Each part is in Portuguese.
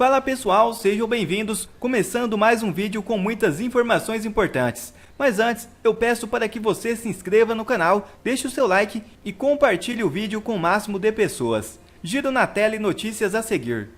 Fala pessoal, sejam bem-vindos, começando mais um vídeo com muitas informações importantes. Mas antes, eu peço para que você se inscreva no canal, deixe o seu like e compartilhe o vídeo com o máximo de pessoas. Giro na tela e notícias a seguir.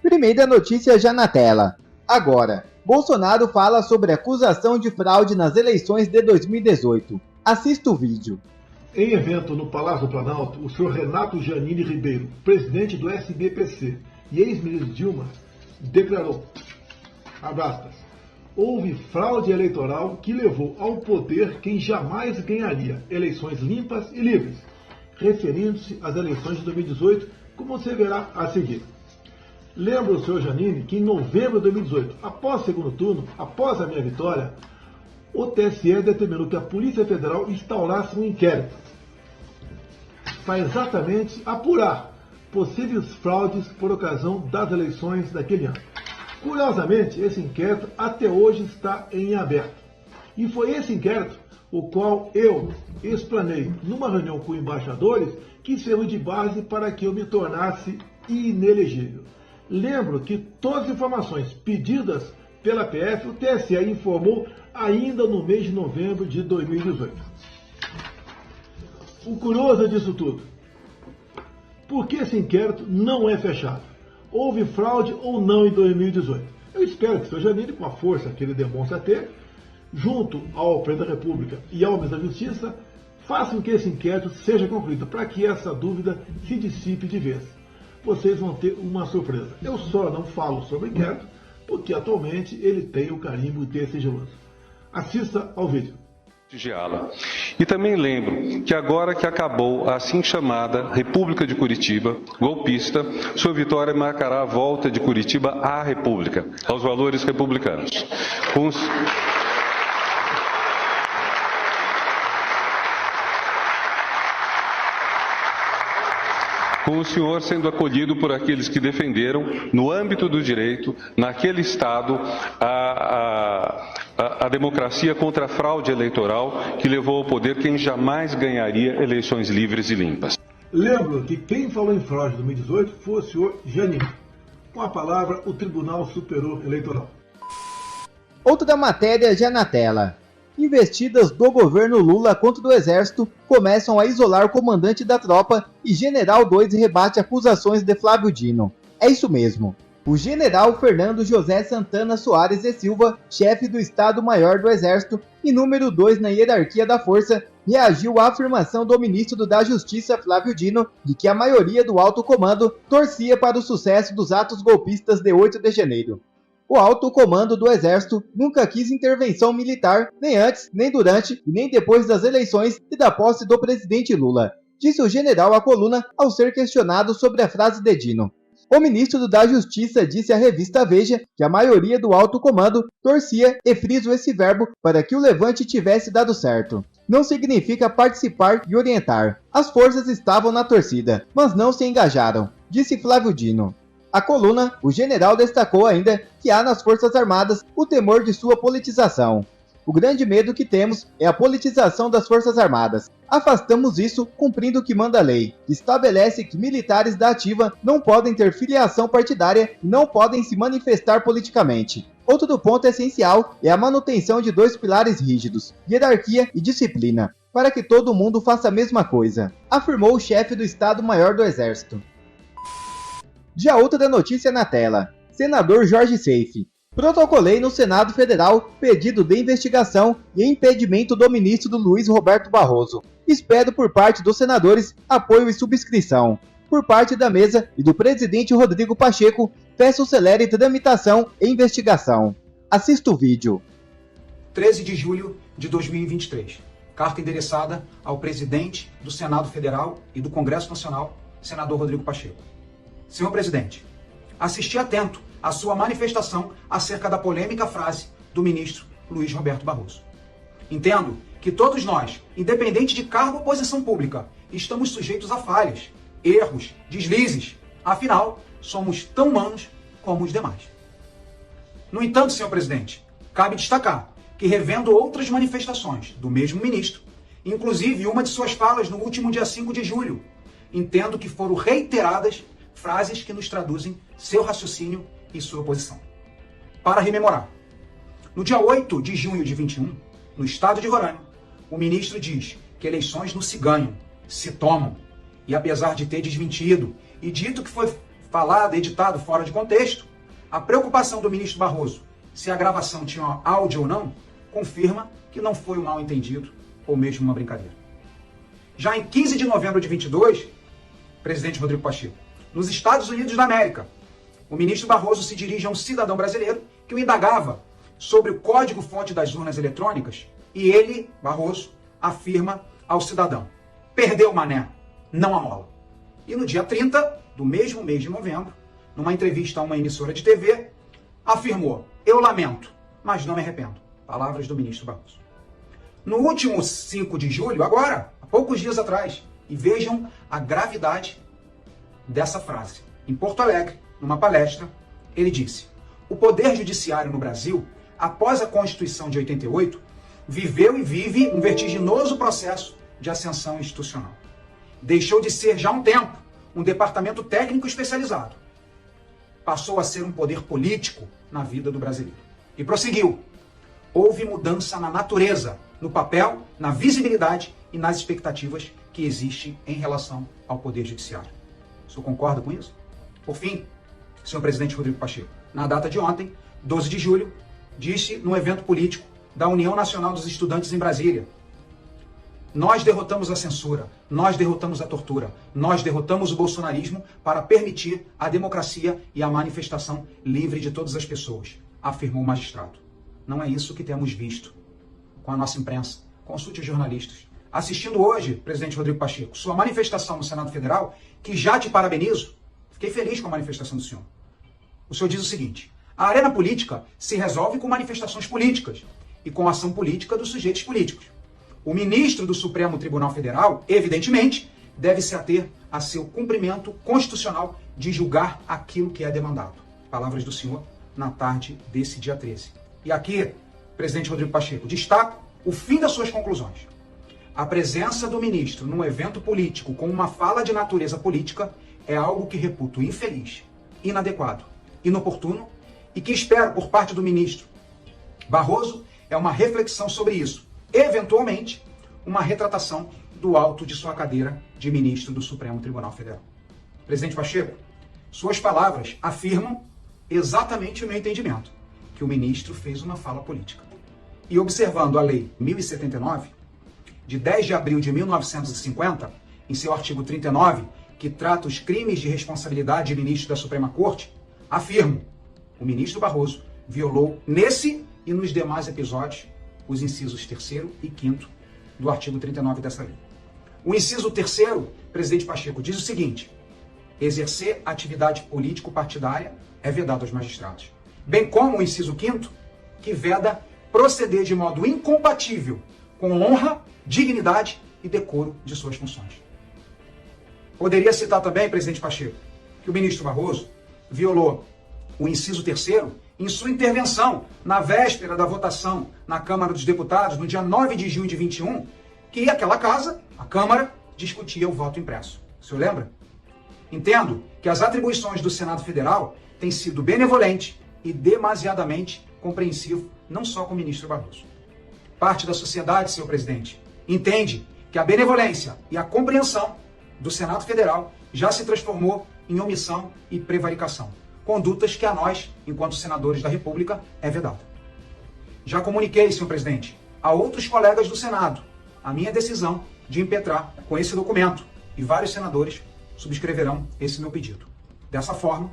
Primeira notícia já na tela. Agora, Bolsonaro fala sobre acusação de fraude nas eleições de 2018. Assista o vídeo. Em evento no Palácio do Planalto, o senhor Renato Janine Ribeiro, presidente do SBPC e ex-ministro Dilma, declarou, abrastas, houve fraude eleitoral que levou ao poder quem jamais ganharia eleições limpas e livres, referindo-se às eleições de 2018, como você verá a seguir. Lembra o senhor Janine que em novembro de 2018, após o segundo turno, após a minha vitória, o TSE determinou que a Polícia Federal instaurasse um inquérito para exatamente apurar possíveis fraudes por ocasião das eleições daquele ano. Curiosamente, esse inquérito até hoje está em aberto. E foi esse inquérito o qual eu explanei numa reunião com embaixadores que serviu de base para que eu me tornasse inelegível. Lembro que todas as informações pedidas pela PF, o TSE informou ainda no mês de novembro de 2018. O curioso disso tudo, por que esse inquérito não é fechado? Houve fraude ou não em 2018? Eu espero que o senhor Janine, com a força que ele demonstra ter, junto ao Presidente da República e ao Ministro da Justiça, façam que esse inquérito seja concluído, para que essa dúvida se dissipe de vez. Vocês vão ter uma surpresa. Eu só não falo sobre o inquérito, porque atualmente ele tem o carimbo de sigiloso. Assista ao vídeo. E também lembro que agora que acabou a assim chamada República de Curitiba, golpista, sua vitória marcará a volta de Curitiba à República, aos valores republicanos. Com o senhor sendo acolhido por aqueles que defenderam, no âmbito do direito, naquele Estado, a democracia contra a fraude eleitoral que levou ao poder quem jamais ganharia eleições livres e limpas. Lembro que quem falou em fraude em 2018 foi o senhor Janine. Com a palavra, o Tribunal Superior Eleitoral. Outra matéria já na tela. Investidas do governo Lula contra o Exército começam a isolar o comandante da tropa e General 2 rebate acusações de Flávio Dino. É isso mesmo. O general Fernando José Santana Soares e Silva, chefe do Estado-Maior do Exército e número 2 na hierarquia da força, reagiu à afirmação do ministro da Justiça Flávio Dino de que a maioria do alto comando torcia para o sucesso dos atos golpistas de 8 de janeiro. O alto comando do Exército nunca quis intervenção militar, nem antes, nem durante e nem depois das eleições e da posse do presidente Lula, disse o general à coluna ao ser questionado sobre a frase de Dino. O ministro da Justiça disse à revista Veja que a maioria do alto comando torcia, e friso esse verbo, para que o levante tivesse dado certo. Não significa participar e orientar. As forças estavam na torcida, mas não se engajaram, disse Flávio Dino. A coluna, o general destacou ainda que há nas Forças Armadas o temor de sua politização. O grande medo que temos é a politização das Forças Armadas. Afastamos isso cumprindo o que manda a lei, que estabelece que militares da ativa não podem ter filiação partidária e não podem se manifestar politicamente. Outro ponto essencial é a manutenção de 2 pilares rígidos, hierarquia e disciplina, para que todo mundo faça a mesma coisa, afirmou o chefe do Estado-Maior do Exército. Já outra notícia na tela. Senador Jorge Seife. Protocolei no Senado Federal pedido de investigação e impedimento do ministro Luiz Roberto Barroso. Espero por parte dos senadores apoio e subscrição. Por parte da mesa e do presidente Rodrigo Pacheco, peço celere tramitação e investigação. Assista o vídeo. 13 de julho de 2023. Carta endereçada ao presidente do Senado Federal e do Congresso Nacional, senador Rodrigo Pacheco. Senhor presidente, assisti atento à sua manifestação acerca da polêmica frase do ministro Luiz Roberto Barroso. Entendo que todos nós, independente de cargo ou posição pública, estamos sujeitos a falhas, erros, deslizes. Afinal, somos tão humanos como os demais. No entanto, senhor presidente, cabe destacar que, revendo outras manifestações do mesmo ministro, inclusive uma de suas falas no último dia 5 de julho, entendo que foram reiteradas frases que nos traduzem seu raciocínio e sua posição. Para rememorar, no dia 8 de junho de 21, no estado de Roraima, o ministro diz que eleições não se ganham, se tomam. E apesar de ter desmentido e dito que foi falado, editado fora de contexto, a preocupação do ministro Barroso se a gravação tinha áudio ou não, confirma que não foi um mal-entendido ou mesmo uma brincadeira. Já em 15 de novembro de 22, presidente Rodrigo Pacheco, nos Estados Unidos da América, o ministro Barroso se dirige a um cidadão brasileiro que o indagava sobre o código-fonte das urnas eletrônicas e ele, Barroso, afirma ao cidadão: perdeu, mané, não amola. E no dia 30 do mesmo mês de novembro, numa entrevista a uma emissora de TV, afirmou: eu lamento, mas não me arrependo. Palavras do ministro Barroso. No último 5 de julho, agora, há poucos dias atrás, e vejam a gravidade dessa frase. Em Porto Alegre, numa palestra, ele disse: o Poder Judiciário no Brasil, após a Constituição de 88, viveu e vive um vertiginoso processo de ascensão institucional. Deixou de ser, já há um tempo, um departamento técnico especializado. Passou a ser um poder político na vida do brasileiro. E prosseguiu: houve mudança na natureza, no papel, na visibilidade e nas expectativas que existem em relação ao Poder Judiciário. O senhor concorda com isso? Por fim, senhor presidente Rodrigo Pacheco, na data de ontem, 12 de julho, disse num evento político da União Nacional dos Estudantes em Brasília: nós derrotamos a censura, nós derrotamos a tortura, nós derrotamos o bolsonarismo para permitir a democracia e a manifestação livre de todas as pessoas, afirmou o magistrado. Não é isso que temos visto com a nossa imprensa. Consulte os jornalistas. Assistindo hoje, presidente Rodrigo Pacheco, sua manifestação no Senado Federal, que já te parabenizo, fiquei feliz com a manifestação do senhor. O senhor diz o seguinte: a arena política se resolve com manifestações políticas e com a ação política dos sujeitos políticos. O ministro do Supremo Tribunal Federal, evidentemente, deve se ater a seu cumprimento constitucional de julgar aquilo que é demandado. Palavras do senhor na tarde desse dia 13. E aqui, presidente Rodrigo Pacheco, destaco o fim das suas conclusões. A presença do ministro num evento político com uma fala de natureza política é algo que reputo infeliz, inadequado, inoportuno e que espero por parte do ministro Barroso é uma reflexão sobre isso. Eventualmente, uma retratação do alto de sua cadeira de ministro do Supremo Tribunal Federal. Presidente Pacheco, suas palavras afirmam exatamente o meu entendimento, que o ministro fez uma fala política. E observando a Lei 1079, de 10 de abril de 1950, em seu artigo 39, que trata os crimes de responsabilidade de ministro da Suprema Corte, afirmo: o ministro Barroso violou nesse e nos demais episódios os incisos 3º e 5º do artigo 39 dessa lei. O inciso 3º, presidente Pacheco, diz o seguinte: exercer atividade político-partidária é vedado aos magistrados. Bem como o inciso 5º, que veda proceder de modo incompatível com honra, dignidade e decoro de suas funções. Poderia citar também, presidente Pacheco, que o ministro Barroso violou o inciso 3º em sua intervenção na véspera da votação na Câmara dos Deputados, no dia 9 de junho de 21, que aquela casa, a Câmara, discutia o voto impresso. O senhor lembra? Entendo que as atribuições do Senado Federal têm sido benevolentes e demasiadamente compreensivo, não só com o ministro Barroso. Parte da sociedade, senhor presidente, entende que a benevolência e a compreensão do Senado Federal já se transformou em omissão e prevaricação. Condutas que a nós, enquanto senadores da República, é vedada. Já comuniquei, senhor presidente, a outros colegas do Senado a minha decisão de impetrar com esse documento e vários senadores subscreverão esse meu pedido. Dessa forma,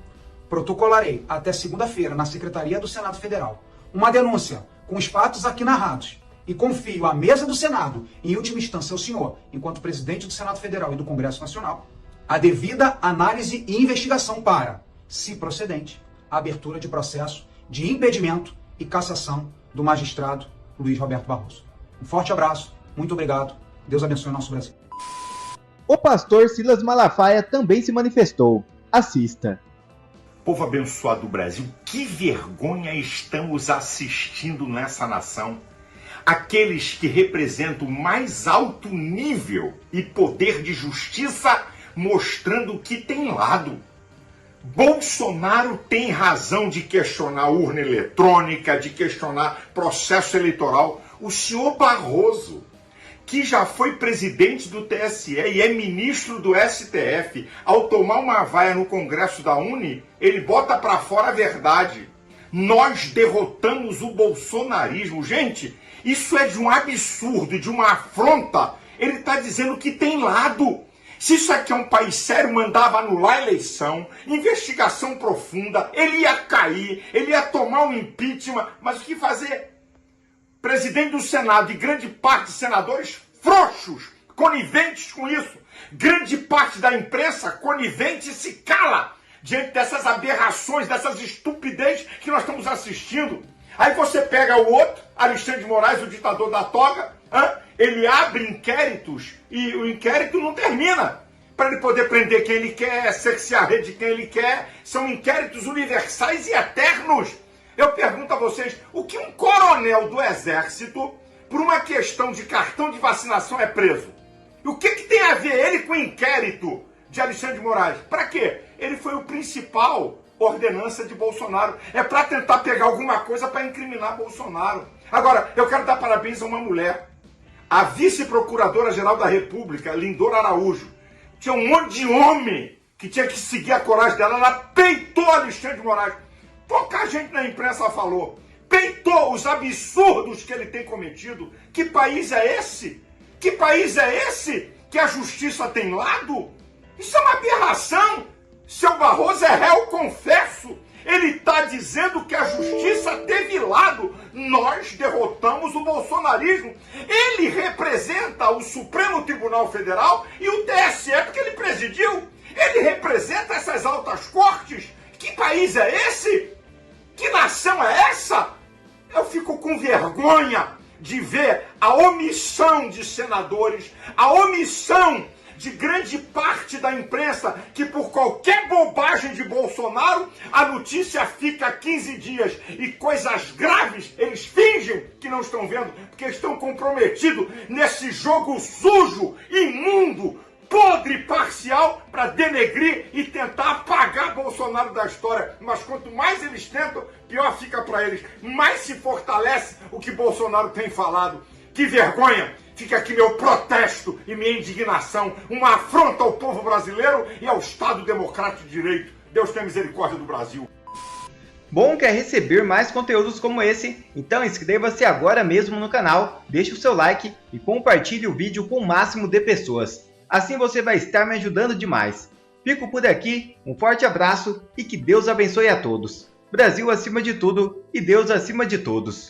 protocolarei até segunda-feira na Secretaria do Senado Federal uma denúncia com os fatos aqui narrados e confio à mesa do Senado, em última instância ao senhor, enquanto presidente do Senado Federal e do Congresso Nacional, a devida análise e investigação para, se procedente, a abertura de processo de impedimento e cassação do magistrado Luiz Roberto Barroso. Um forte abraço, muito obrigado, Deus abençoe o nosso Brasil. O pastor Silas Malafaia também se manifestou. Assista. Povo abençoado do Brasil, que vergonha estamos assistindo nessa nação. aqueles que representam o mais alto nível e poder de justiça, mostrando que tem lado. Bolsonaro tem razão de questionar urna eletrônica, de questionar processo eleitoral. O senhor Barroso, que já foi presidente do TSE e é ministro do STF, ao tomar uma vaia no Congresso da Uni, ele bota para fora a verdade. Nós derrotamos o bolsonarismo. Gente, isso é de um absurdo, de uma afronta. Ele está dizendo que tem lado. Se isso aqui é um país sério, mandava anular a eleição, investigação profunda, ele ia cair, ele ia tomar um impeachment, mas o que fazer? Presidente do Senado e grande parte de senadores frouxos, coniventes com isso. Grande parte da imprensa conivente se cala diante dessas aberrações, dessas estupidez que nós estamos assistindo. Aí você pega o outro, Alexandre de Moraes, o ditador da toga, ele abre inquéritos e o inquérito não termina. Para ele poder prender quem ele quer, cercear a rede de quem ele quer. São inquéritos universais e eternos. Eu pergunto a vocês, o que um coronel do Exército, por uma questão de cartão de vacinação, é preso? E o que tem a ver ele com o inquérito de Alexandre de Moraes? Para quê? Ele foi o principal ordenança de Bolsonaro. É para tentar pegar alguma coisa para incriminar Bolsonaro. Agora, eu quero dar parabéns a uma mulher. A vice-procuradora-geral da República, Lindor Araújo. Tinha um monte de homem que tinha que seguir a coragem dela. Ela peitou Alexandre de Moraes. Pouca gente na imprensa falou. Peitou os absurdos que ele tem cometido. Que país é esse? Que país é esse que a justiça tem lado? Isso é uma aberração. Seu Barroso é réu confesso. Ele está dizendo que a justiça teve lado. Nós derrotamos o bolsonarismo. Ele representa o Supremo Tribunal Federal e o TSE, porque ele presidiu. Ele representa essas altas cortes. Que país é esse? Que nação é essa? Eu fico com vergonha de ver a omissão de senadores, a omissão de grande parte da imprensa, que por qualquer bobagem de Bolsonaro, a notícia fica 15 dias e coisas graves eles fingem que não estão vendo, porque estão comprometidos nesse jogo sujo, imundo, podre e parcial para denegrir e tentar apagar Bolsonaro da história. Mas quanto mais eles tentam, pior fica para eles. Mais se fortalece o que Bolsonaro tem falado. Que vergonha! Fica aqui meu protesto e minha indignação. Uma afronta ao povo brasileiro e ao Estado Democrático de Direito. Deus tenha misericórdia do Brasil. Bom, quer receber mais conteúdos como esse? Então inscreva-se agora mesmo no canal, deixe o seu like e compartilhe o vídeo com o máximo de pessoas. Assim você vai estar me ajudando demais. Fico por aqui, um forte abraço e que Deus abençoe a todos. Brasil acima de tudo e Deus acima de todos.